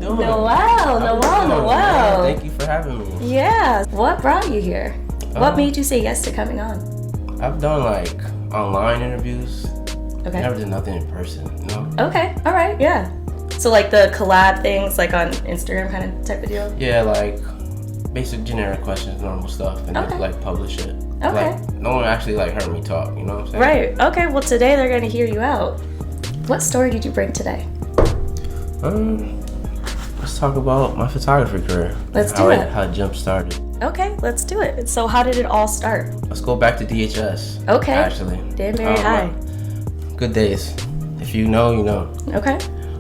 you doing? Noel. Thank you for having me. Yeah. What brought you here? What made you say yes to coming on? I've done like online interviews. Okay. Never did nothing in person, you know? Okay. All right. Yeah. So like the collab things, like on Instagram kind of type of deal? Yeah, like basic generic questions, normal stuff, and Okay. then like publish it. Okay. Like, no one actually like heard me talk, you know what I'm saying? Right. Okay. Well, today they're going to hear you out. What story did you bring today? Let's talk about my photography career. Let's do it. How it jump started. Okay. Let's do it. So how did it all start? Let's go back to DHS. Okay. Actually. Danbury High. Good days. If you know, you know. Okay.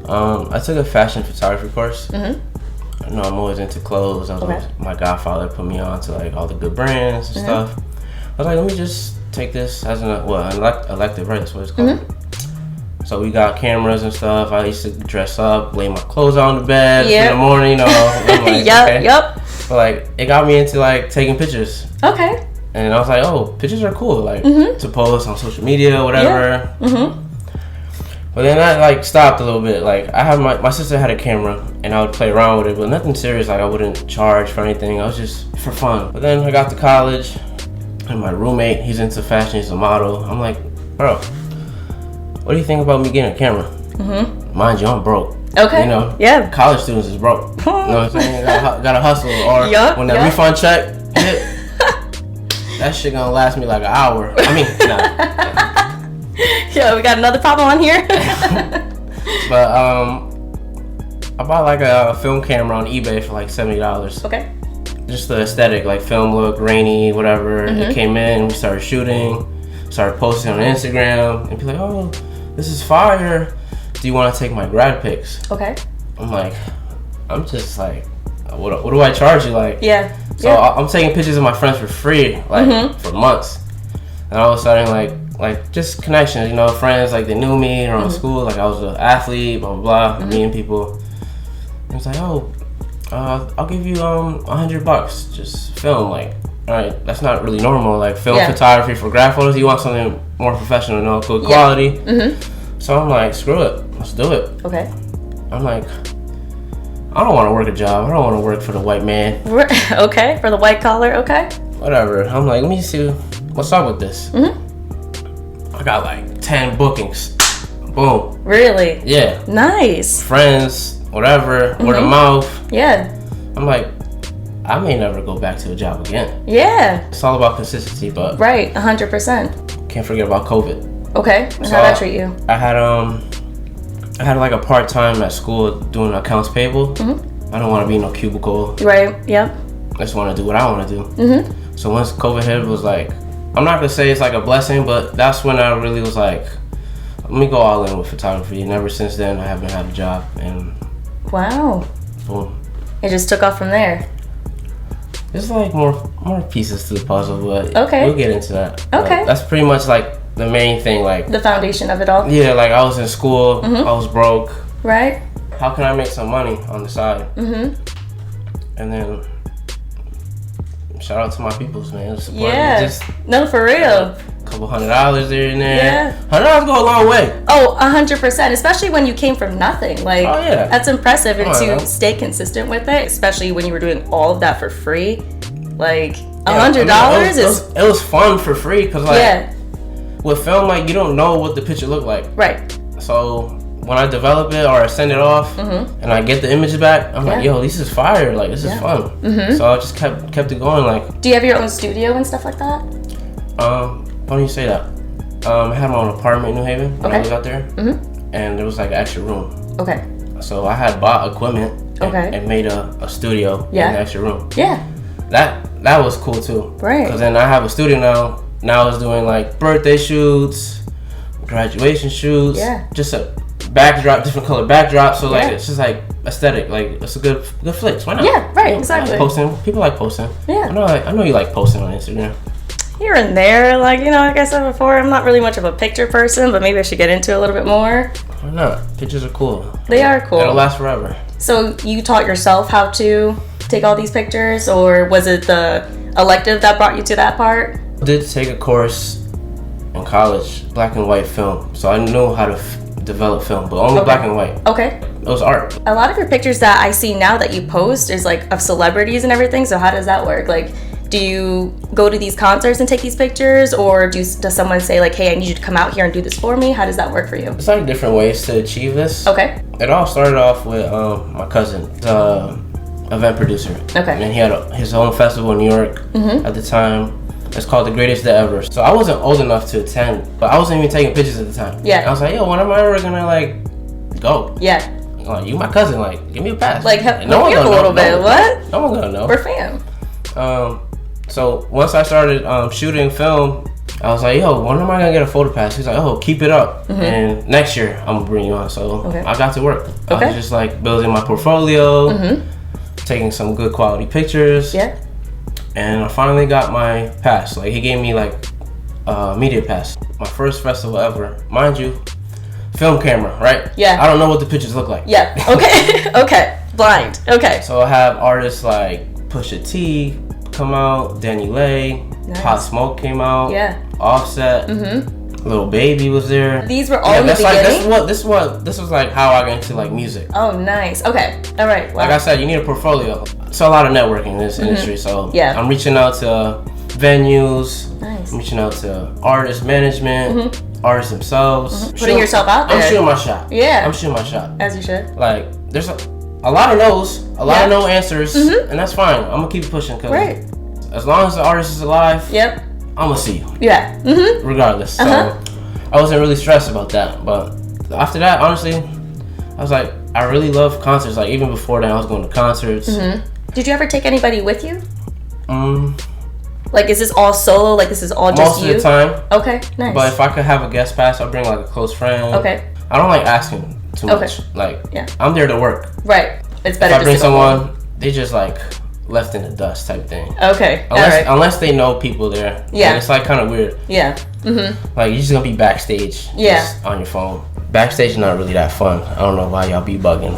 I took a fashion photography course. Mm-hmm. I know I'm always into clothes. My godfather put me on to like all the good brands and stuff. I was like, let me just take this as an elective, right? That's what it's called. So we got cameras and stuff. I used to dress up, lay my clothes on the bed in the morning, you know. I'm like, Yep. But like, it got me into like taking pictures. Okay. And I was like, oh, pictures are cool, like to post on social media, whatever. Yeah. But then that like stopped a little bit. Like I have my sister had a camera and I would play around with it, but nothing serious. Like I wouldn't charge for anything. I was just for fun. But then I got to college and my roommate, he's into fashion, he's a model. I'm like, bro, what do you think about me getting a camera? Mind you, I'm broke. Okay. You know, college students is broke. You know what I'm saying? Gotta hustle. Or when that refund check hit, that shit gonna last me like an hour. I mean, nah. Yeah, we got another problem on here. But I bought like a film camera on eBay for like $70. Okay. Just the aesthetic, like film look, rainy, whatever. It came in, we started shooting, started posting on Instagram, and be like, oh, this is fire. Do you want to take my grad pics? Okay. I'm like, I'm just like, what do I charge you? Like, So I'm taking pictures of my friends for free, like for months. And all of a sudden, like just connections, you know, friends, like they knew me around school, like I was an athlete, blah blah blah, meeting people. And it's like, oh, I'll give you $100, just film. Like, all right, that's not really normal. Like film photography for grad photos, you want something more professional, you know, good quality. So I'm like, screw it, let's do it. Okay. I'm like, I don't want to work a job. I don't want to work for the white man. Okay, for the white collar. Okay. Whatever. I'm like, let me see what's up with this. I got like 10 bookings. Boom. Really? Yeah. Nice. Friends, whatever, word of mouth. Yeah. I'm like, I may never go back to a job again. Yeah. It's all about consistency, but 100%. can't forget about COVID. Okay. And So how'd that treat you? I had like a part-time at school doing accounts payable. I don't want to be in no cubicle. Right. Yep. I just want to do what I want to do. So once COVID hit, it was like, I'm not gonna say it's like a blessing, but that's when I really was like, let me go all in with photography. And ever since then, I haven't had a job. And wow. Boom. It just took off from there. There's like more pieces to the puzzle, but we'll get into that. Okay. That's pretty much like the main thing. Like the foundation of it all. Yeah, like I was in school, I was broke. Right. How can I make some money on the side? And then shout out to my peoples, man. No, for real. A couple $100 there and there. Yeah. $100 go a long way. Oh, 100%. Especially when you came from nothing. Like, that's impressive. And to stay consistent with it, especially when you were doing all of that for free. Like, $100 is... It was fun for free because, like, with film, like, you don't know what the picture looked like. Right. So when I develop it or I send it off and I get the image back, I'm like, yo, this is fire. Like, this is fun. So I just kept it going. Like, do you have your own studio and stuff like that? Why don't you say that? I had my own apartment in New Haven when I was out there, and there was like an extra room. Okay. So I had bought equipment and made a studio in the extra room. Yeah. That was cool too. Right. Because then I have a studio now. Now I was doing like birthday shoots, graduation shoots. Yeah. Just a backdrop, different color backdrop. So like it's just like aesthetic. Like it's a good flex. Why not? Yeah. Right. Exactly. Posting. People like posting. Yeah. I know you like posting on Instagram. Here and there, like, you know, like I said before, I'm not really much of a picture person, but maybe I should get into it a little bit more. Why not? Pictures are cool. They are cool. It'll last forever. So you taught yourself how to take all these pictures, or was it the elective that brought you to that part? I did take a course in college, black and white film. So I knew how to develop film, but only black and white. Okay. was art. A lot of your pictures that I see now that you post is like of celebrities and everything. So how does that work? Like, do you go to these concerts and take these pictures, or does someone say like, hey, I need you to come out here and do this for me? How does that work for you? It's like different ways to achieve this. Okay. It all started off with my cousin, the event producer. Okay. And he had his own festival in New York at the time. It's called The Greatest Day Ever. So I wasn't old enough to attend, but I wasn't even taking pictures at the time. Yeah. And I was like, yo, when am I ever gonna like go? Yeah. Like, you my cousin, like, give me a pass. Like, no one gonna know. A little bit. What? No one gonna know. We're fam. So once I started shooting film, I was like, yo, when am I gonna get a photo pass? He's like, oh, keep it up, and next year I'm gonna bring you on. So I got to work. I was just like building my portfolio, taking some good quality pictures. Yeah. And I finally got my pass. Like, he gave me like a media pass. My first festival ever, mind you, film camera, right? Yeah. I don't know what the pictures look like. Yeah. Okay. Okay. Blind. Okay. So I have artists like Pusha T come out, Danny Lay, Pop Smoke came out, Offset, Lil Baby was there. These were all in the beginning? Like, this was like how I got into like music. Oh, nice. Okay. All right. Wow. Like I said, you need a portfolio. It's a lot of networking in this industry. So I'm reaching out to venues. Nice. I'm reaching out to artist management, artists themselves. Putting yourself out there. I'm shooting my shot. Yeah. I'm shooting my shot. As you should. Like, there's a lot of no's, a lot of no answers, and that's fine. I'm gonna keep pushing, cause as long as the artist is alive, I'm gonna see you. Yeah. Regardless. So I wasn't really stressed about that. But after that, honestly, I was like, I really love concerts. Like, even before that, I was going to concerts. Did you ever take anybody with you? Like, is this all solo? Like, this is all just you? Most of the time. Okay, nice. But if I could have a guest pass, I'll bring like a close friend. Okay. I don't like asking too much. Like, I'm there to work. Right. It's better if I bring someone, they just like left in the dust type thing. Okay. Unless they know people there. Yeah. And it's like kind of weird. Yeah. Like, you're just gonna be backstage. Just on your phone. Backstage is not really that fun. I don't know why y'all be bugging.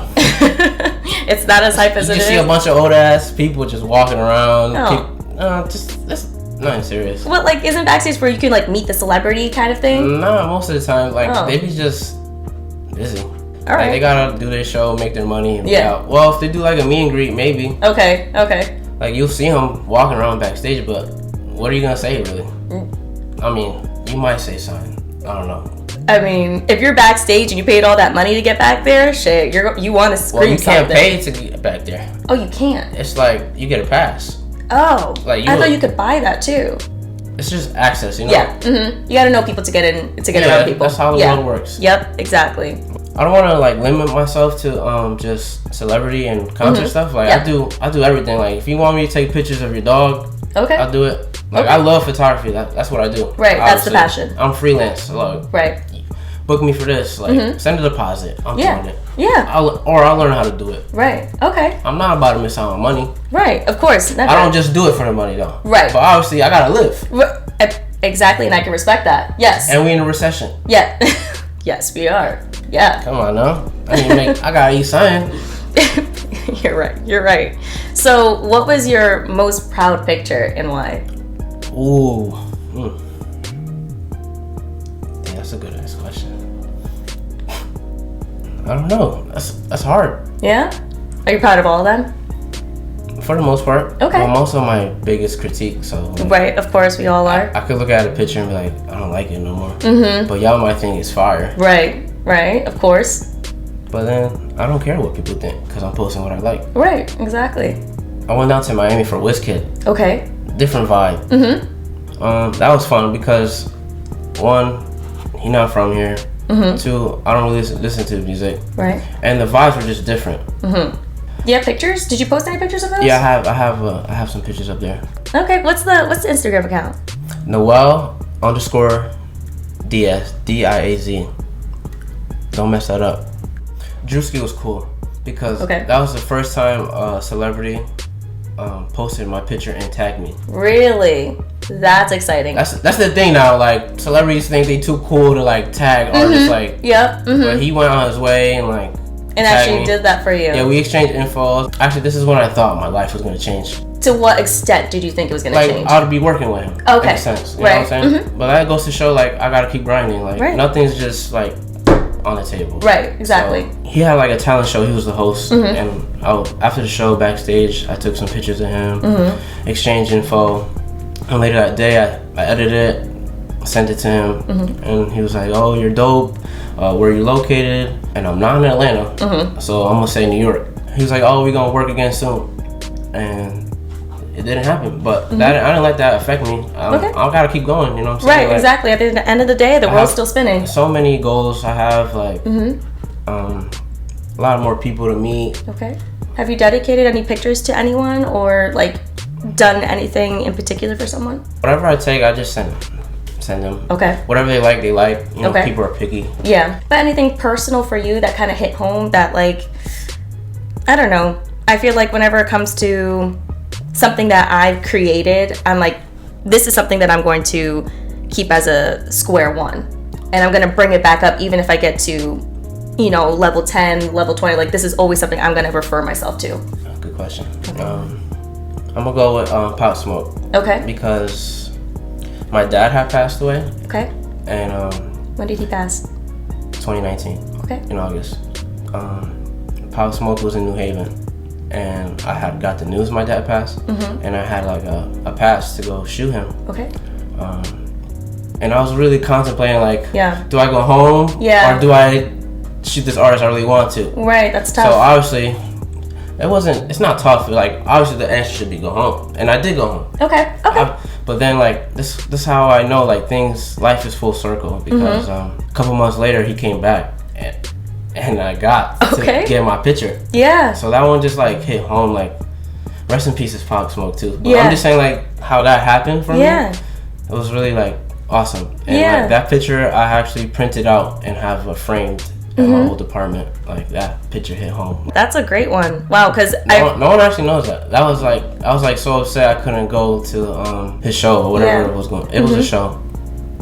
It's not as hype as it is. You see a bunch of old ass people just walking around. That's not serious. Well, like, isn't backstage where you can like meet the celebrity kind of thing? Nah, most of the time, like they be just busy. All right. Like, they gotta do their show, make their money, and be out. Well, if they do like a meet and greet, maybe. Okay. Like, you'll see them walking around backstage, but what are you gonna say, really? I mean, you might say something. I don't know. I mean, if you're backstage and you paid all that money to get back there, shit, you want to scream. Well, you can't something. pay to get back there. Oh, you can't. It's like you get a pass. Oh, like I thought you could buy that too. It's just access, you know. Yeah. You got to know people to get in, to get around people. That's how the world works. Yep. Exactly. I don't want to like limit myself to just celebrity and concert stuff. Like, I do everything. Like, if you want me to take pictures of your dog, I'll do it. Like, I love photography. That's what I do. Right. That's the passion. I'm freelance. Like, book me for this. Like, send a deposit. I'm doing it. Yeah. I'll learn how to do it. Right. Okay. I'm not about to miss out on money. Right. Of course. Never. I don't just do it for the money though. Right. But obviously I gotta live. Exactly, and I can respect that. Yes. And we in a recession. Yeah. Yes, we are. Yeah. Come on now. I gotta eat something. You're right. So, what was your most proud picture and why? Ooh. Yeah, that's a good ass question. I don't know. That's hard. Yeah? Are you proud of all of them? For the most part. Okay. Well, I'm also my biggest critique, so. Right, of course, we all are. I could look at a picture and be like, I don't like it no more. But y'all might think it's fire. Right, of course. But then, I don't care what people think, because I'm posting what I like. Right, exactly. I went down to Miami for WizKid. Okay. Different vibe. That was fun because, one, he not from here. Two, I don't really listen to music. Right. And the vibes were just different. Do you have pictures? Did you post any pictures of those? Yeah, I have some pictures up there. Okay, what's the Instagram account? Noel_Diaz, DIAZ. Don't mess that up. Drewski was cool because that was the first time a celebrity posted my picture and tagged me. Really? That's exciting. That's the thing now. Like, celebrities think they too cool to like tag artists. Like, but he went on his way and like. And actually did that for you. Yeah, we exchanged info. Actually, this is when I thought my life was gonna change. To what extent did you think it was gonna change? Like, I would be working with him. Okay. In a sense, you know what I'm saying? But that goes to show, like, I gotta keep grinding. Like, nothing's just like on the table. Right, exactly. So he had like a talent show. He was the host, and after the show backstage, I took some pictures of him, exchanged info, and later that day I edited it, sent it to him, and he was like, "Oh, you're dope. Where are you located?" And I'm not in Atlanta, so I'm gonna say New York. He was like, "Oh, we're gonna work again soon," and it didn't happen, but I didn't let that affect me. I gotta keep going, you know what I'm saying? Right, exactly. At the end of the day, the world's still spinning. So many goals I have, like a lot more people to meet. Okay. Have you dedicated any pictures to anyone or like done anything in particular for someone? Whatever I take, I just send them. Okay. Whatever they like, they like. You know, people are picky. Yeah. But anything personal for you that kind of hit home that like, I don't know. I feel like whenever it comes to something that I've created, I'm like, this is something that I'm going to keep as a square one. And I'm going to bring it back up even if I get to, you know, level 10, level 20. Like, this is always something I'm going to refer myself to. Good question. Okay. I'm going to go with Pop Smoke. Okay. Because my dad had passed away. Okay. And when did he pass? 2019. Okay. In August. Pop Smoke was in New Haven. And I had got the news my dad passed, and I had like a pass to go shoot him. Okay. And I was really contemplating, like, do I go home? Or do I shoot this artist I really want to? Right, that's tough. So obviously, it's not tough. Like, obviously the answer should be go home. And I did go home. Okay. But then, like, this is how I know, like, life is full circle. Because a couple months later, he came back. And I got to get my picture. Yeah. So that one just like hit home. Like, rest in peace is Pop Smoke too. But I'm just saying like how that happened for me. It was really like awesome. And like that picture I actually printed out and have framed in my old apartment. Like that picture hit home. That's a great one. Wow. Because no one actually knows that. I was like so upset I couldn't go to his show or whatever it was going. It was a show,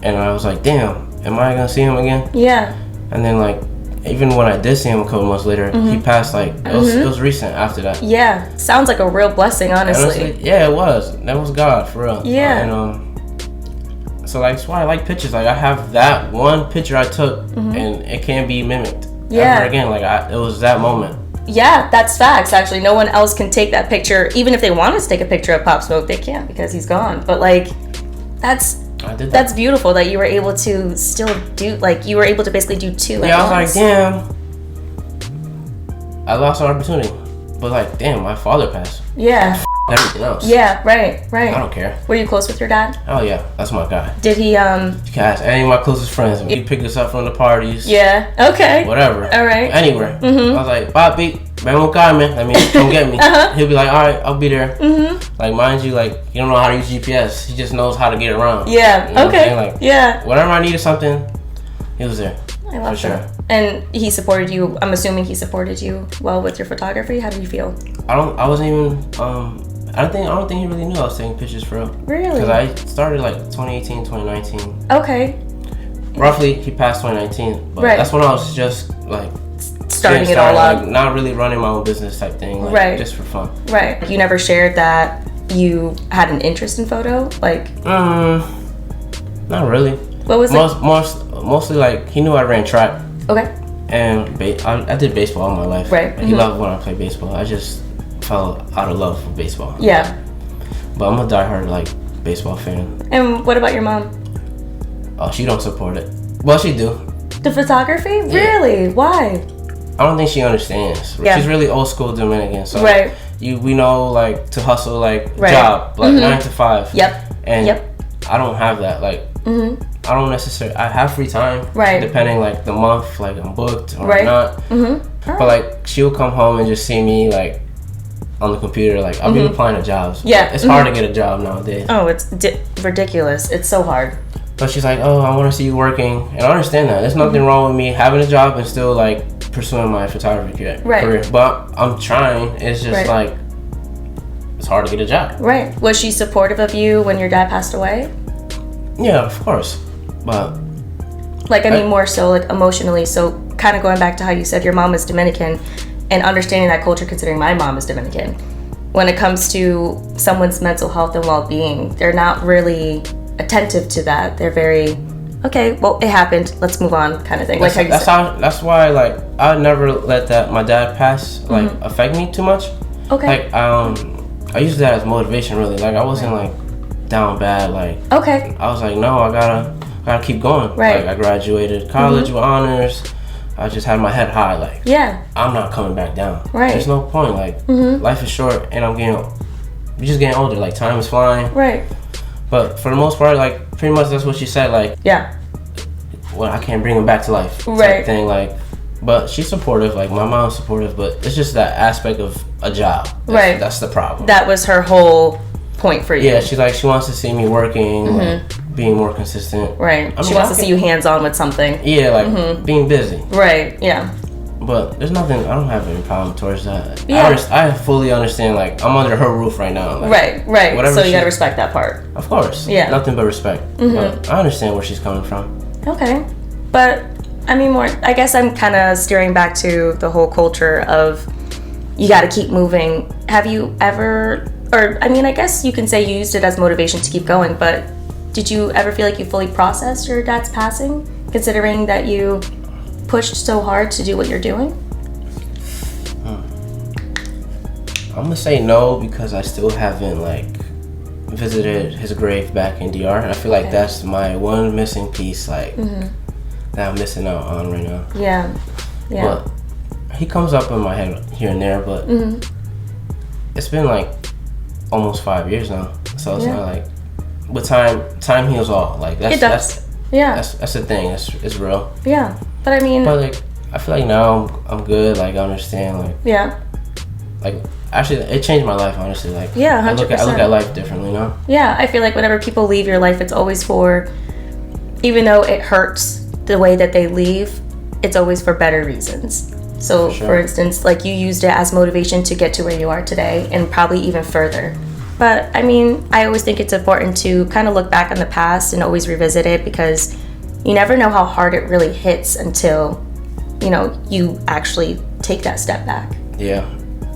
and I was like, damn, am I gonna see him again? Yeah. And then like, even when I did see him a couple months later, he passed like, it was recent after that. Yeah, sounds like a real blessing, honestly. Yeah, it was. That was God, for real. Yeah. And so like, that's why I like pictures. Like, I have that one picture I took, and it can't be mimicked ever again. Like, it was that moment. Yeah, that's facts, actually. No one else can take that picture. Even if they wanted to take a picture of Pop Smoke, they can't because he's gone. But like, that's beautiful that you were able to still do, like, you were able to basically do two. Yeah, I was like, damn, I lost an opportunity. But like, damn, my father passed. Yeah. Everything else. Yeah, right. I don't care. Were you close with your dad? Oh yeah, that's my guy. Did he You can ask any of my closest friends. He picked us up from the parties. Yeah. Okay. Whatever. All right. Anywhere. I was like, Papi, ven un carmen. I mean, come get me. He'll be like, all right, I'll be there. Like, mind you, like, you don't know how to use GPS. He just knows how to get around. Yeah. You know okay. Like, yeah. Whenever I needed something, he was there. I love that. And he supported you. I'm assuming he supported you well with your photography. How did you feel? I don't think he really knew I was taking pictures for real. Really? Because I started like 2018, 2019. Okay. Roughly, he passed 2019. But that's when I was just like starting it all up. Like, not really running my own business type thing. Like, just for fun. Right. You never shared that you had an interest in photo? Like, not really. What was it? Mostly like, he knew I ran track. Okay. And I did baseball all my life. Right. He loved when I played baseball. I just fell out of love for baseball. Yeah. But I'm a diehard like baseball fan. And what about your mom? Oh, she don't support it. Well, she do. The photography? Yeah. Really? Why? I don't think she understands. Yeah. She's really old school Dominican. So we know like to hustle like job like 9 to 5. Yep. And I don't have that. Like I don't necessarily. I have free time. Right. Depending like the month, like I'm booked or not. But like she'll come home and just see me like on the computer. Like I'll be applying to jobs. Yeah. It's hard to get a job nowadays. Oh, it's ridiculous. It's so hard. But she's like, oh, I want to see you working, and I understand that. There's nothing wrong with me having a job and still like pursuing my photography career. But I'm trying. It's just like it's hard to get a job. Right. Was she supportive of you when your dad passed away? Yeah, of course. But like, I mean, more so like emotionally. So kind of going back to how you said your mom is Dominican and understanding that culture, considering my mom is Dominican. When it comes to someone's mental health and well-being, they're not really attentive to that. They're very, okay, well, it happened. Let's move on, kind of thing. Like that's why like I never let that my dad pass like affect me too much. Okay. Like I used that as motivation really. Like I wasn't like down bad. Like I was like, no, I gotta keep going. Right. Like I graduated college with honors. I just had my head high. Like I'm not coming back down. Right. There's no point. Like life is short, and we're just getting older. Like time is flying. Right. But for the most part, like pretty much that's what she said. Like well, I can't bring him back to life. Right. Thing like. But she's supportive, like my mom's supportive, but it's just that aspect of a job. That's the problem. That was her whole point for you. Yeah, she wants to see me working, like, being more consistent. Right. She wants to see you hands-on with something. Yeah, like being busy. Right, yeah. But there's nothing, I don't have any problem towards that. Yeah. I fully understand, like, I'm under her roof right now. Like, right. So you gotta respect that part. Of course. Yeah. Nothing but respect. But I understand where she's coming from. Okay. But I mean, I guess I'm kind of steering back to the whole culture of you got to keep moving. Have you ever, or I mean, I guess you can say you used it as motivation to keep going, but did you ever feel like you fully processed your dad's passing, considering that you pushed so hard to do what you're doing? I'm going to say no because I still haven't, like, visited his grave back in DR. I feel like that's my one missing piece, like, that I'm missing out on right now. Yeah. But he comes up in my head here and there, but it's been like almost 5 years now. So it's not like, with time heals all. Like that's it does. That's the thing. It's real. Yeah. But I mean, but like I feel like now I'm good. Like I understand. Like like actually it changed my life honestly. Like 100%. I look at life differently now. Yeah, I feel like whenever people leave your life, it's always for, even though it hurts the way that they leave, it's always for better reasons. So for instance, like you used it as motivation to get to where you are today and probably even further. But I mean, I always think it's important to kind of look back on the past and always revisit it, because you never know how hard it really hits until, you know, you actually take that step back. Yeah.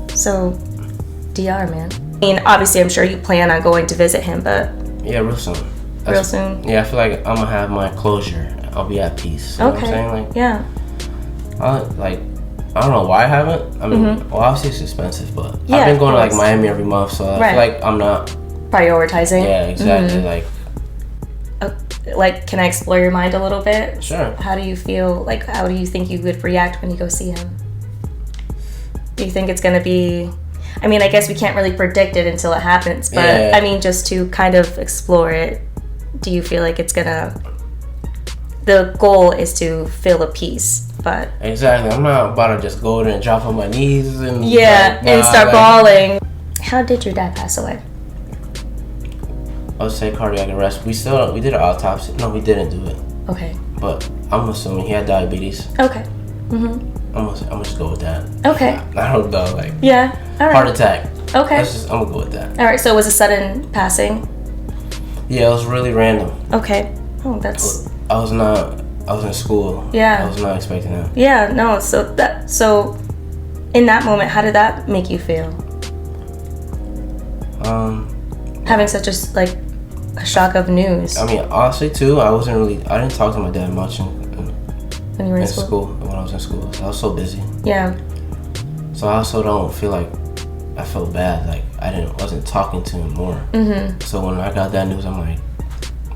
So DR, man. I mean, obviously I'm sure you plan on going to visit him, but yeah, real soon. Real soon? Yeah, I feel like I'm gonna have my closure. I'll be at peace. You know what I'm saying? Like, I don't know why I haven't. I mean, well, obviously it's expensive, but I've been going to like Miami every month, so I feel like I'm not prioritizing. Yeah, exactly. Like, can I explore your mind a little bit? Sure. How do you feel? Like, how do you think you would react when you go see him? Do you think it's gonna be? I mean, I guess we can't really predict it until it happens, but I mean, just to kind of explore it, do you feel like it's gonna? The goal is to feel a peace, but exactly. I'm not about to just go there and drop on my knees and and start bawling. How did your dad pass away? I would say cardiac arrest. We did an autopsy. No, we didn't do it. Okay. But I'm assuming he had diabetes. Okay. I'm gonna just go with that. Okay. I don't know, like. Yeah. All right. Heart attack. Okay. I'm gonna go with that. All right. So it was a sudden passing. Yeah, it was really random. Okay. Oh, that's. I was in school. Yeah. I was not expecting that. Yeah. No. So, in that moment, how did that make you feel? Having such a shock of news. I mean, honestly, too, I didn't talk to my dad much when you were in school. When I was in school, I was so busy. Yeah. So I also don't feel like I felt bad. Like wasn't talking to him more. So when I got that news, I'm like,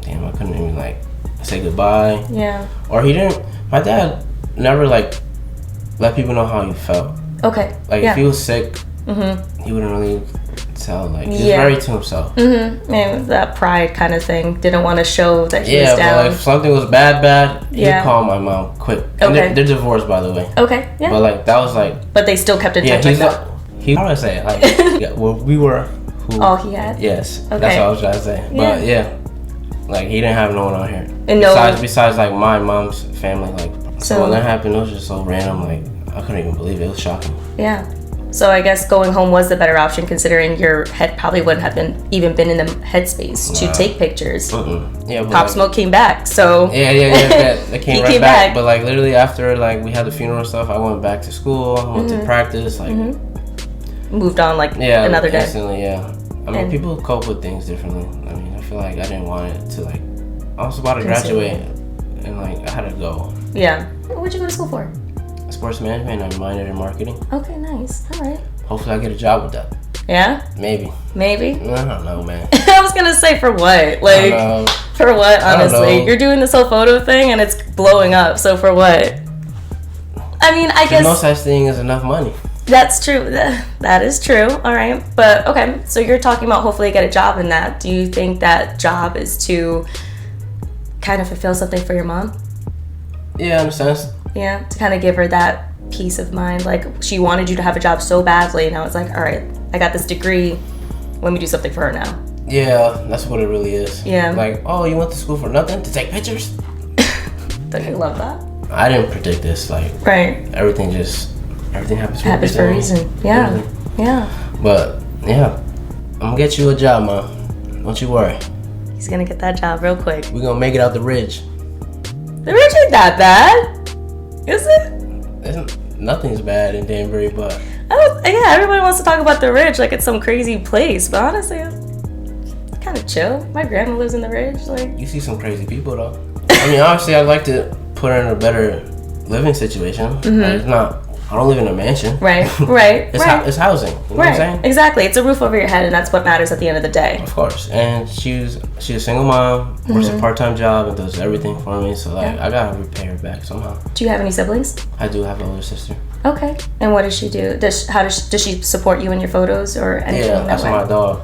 damn, I couldn't even say goodbye. Yeah. Or he didn't. My dad never let people know how he felt. Okay. If he was sick, he wouldn't really tell. He was very to himself. And that pride kind of thing. Didn't want to show that he was down. Yeah, but if something was bad, he'd call my mom quick. And they're divorced, by the way. Okay. Yeah. But that was But they still kept in touch like that. How do I say it? We were who. All he had. Yes. Okay. That's what I was trying to say. But he didn't have no one out here. And besides my mom's family. So when that happened, it was just so random. I couldn't even believe it. It was shocking. Yeah. So I guess going home was the better option, considering your head probably wouldn't have even been in the headspace to take pictures. Yeah. Pop Smoke came back, so yeah. They came right back. But literally after we had the funeral and stuff, I went back to school. I went to practice. Moved on another day. Instantly, yeah. I mean, people cope with things differently. I mean, I feel like I didn't want it to I was about to graduate and like I had to go. Yeah. What'd you go to school for? Sports management and minored in marketing. Okay, nice. All right. Hopefully I get a job with that. Yeah? Maybe. I don't know, man. I was gonna say for what? Like, for what, honestly? You're doing this whole photo thing and it's blowing up, so for what? I mean, I guess... no such thing as enough money. That's true. That is true. All right. But, okay, so you're talking about hopefully get a job in that. Do you think that job is to kind of fulfill something for your mom? Yeah, in a sense. Yeah, to kind of give her that peace of mind. Like, she wanted you to have a job so badly, and now it's like, all right, I got this degree. Let me do something for her now. Yeah, that's what it really is. Yeah. Like, oh, you went to school for nothing? To take pictures? Don't you love that? I didn't predict this. Like, right. Everything happens for a reason. Yeah. Literally. Yeah. But, yeah, I'm going to get you a job, Mom. Don't you worry. He's going to get that job real quick. We're going to make it out the ridge. The ridge ain't that bad. Is it? Nothing's bad in Danbury, but... yeah, everybody wants to talk about the ridge like it's some crazy place, but honestly, it's kind of chill. My grandma lives in the ridge. Like, you see some crazy people, though. I mean, obviously, I'd like to put her in a better living situation. Mm-hmm. It's not... I don't live in a mansion. Right. It's housing. You know what I'm saying? Exactly. It's a roof over your head, and that's what matters at the end of the day. Of course. And she's a single mom, works a part-time job, and does everything for me. So, like, I gotta repay her back somehow. Do you have any siblings? I do have an older sister. Okay. And what does she do? Does she support you in your photos or anything? Yeah, that's my dog.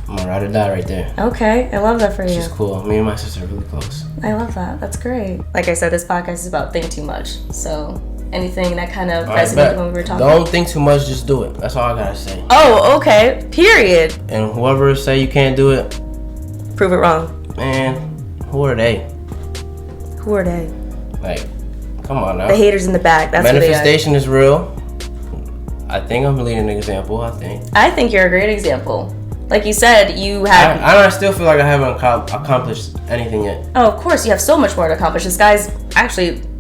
I'm gonna ride or die right there. Okay, I love that for you. She's cool. Me and my sister are really close. I love that. That's great. Like I said, this podcast is about think too much. So anything that kind of resonated when we were talking. Don't think too much, just do it. That's all I gotta say. Oh, okay. Period. And whoever say you can't do it, prove it wrong. Man, who are they? Who are they? Like, come on now. The haters in the back. That's manifestation is real. I think I'm leading an example. I think you're a great example. Like you said, you have... I still feel like I haven't accomplished anything yet. Oh, of course. You have so much more to accomplish. The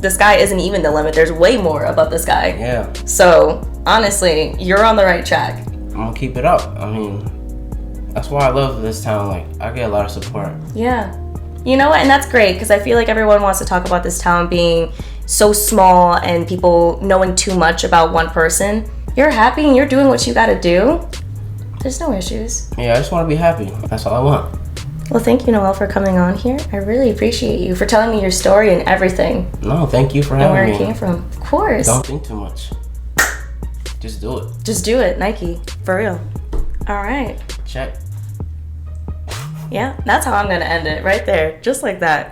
sky isn't even the limit. There's way more above the sky. Yeah. So, honestly, you're on the right track. I'm going to keep it up. I mean, that's why I love this town. Like, I get a lot of support. Yeah. You know what? And that's great because I feel like everyone wants to talk about this town being so small and people knowing too much about one person. You're happy and you're doing what you got to do. There's no issues. Yeah, I just want to be happy. That's all I want. Well, thank you, Noel, for coming on here. I really appreciate you for telling me your story and everything. No, thank you for having me. And where it came from. Of course. Don't think too much. Just do it. Just do it, Nike. For real. All right. Check. Yeah, that's how I'm going to end it. Right there. Just like that.